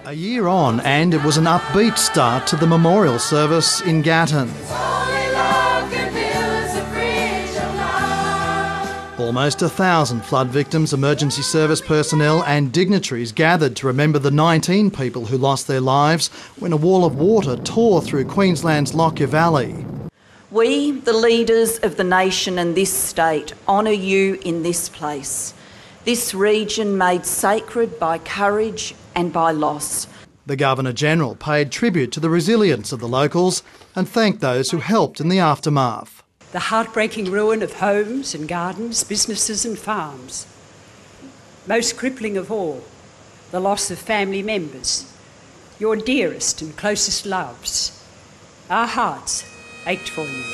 A year on, and it was an upbeat start to the memorial service in Gatton. Almost 1,000 flood victims, emergency service personnel and dignitaries gathered to remember the 19 people who lost their lives when a wall of water tore through Queensland's Lockyer Valley. We, the leaders of the nation and this state, honour you in this place, this region made sacred by courage and by loss. The Governor-General paid tribute to the resilience of the locals and thanked those who helped in the aftermath. The heartbreaking ruin of homes and gardens, businesses and farms. Most crippling of all, the loss of family members, your dearest and closest loves. Our hearts ached for you.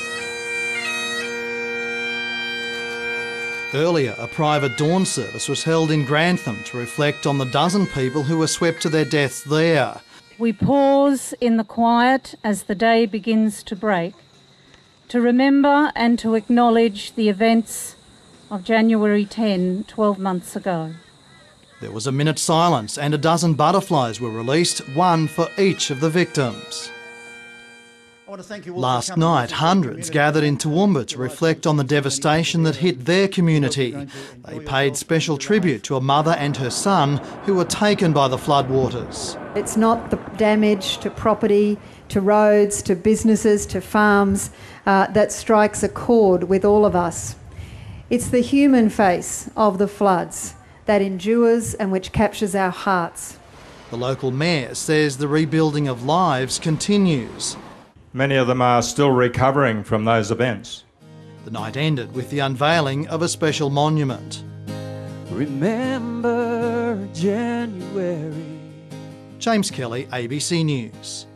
Earlier, a private dawn service was held in Grantham to reflect on the dozen people who were swept to their deaths there. We pause in the quiet as the day begins to break, to remember and to acknowledge the events of January 10, 12 months ago. There was a minute's silence and a dozen butterflies were released, one for each of the victims. Last night, hundreds gathered in Toowoomba to reflect on the devastation that hit their community. They paid special tribute to a mother and her son who were taken by the floodwaters. It's not the damage to property, to roads, to businesses, to farms that strikes a chord with all of us. It's the human face of the floods that endures and which captures our hearts. The local mayor says the rebuilding of lives continues. Many of them are still recovering from those events. The night ended with the unveiling of a special monument. Remember January. James Kelly, ABC News.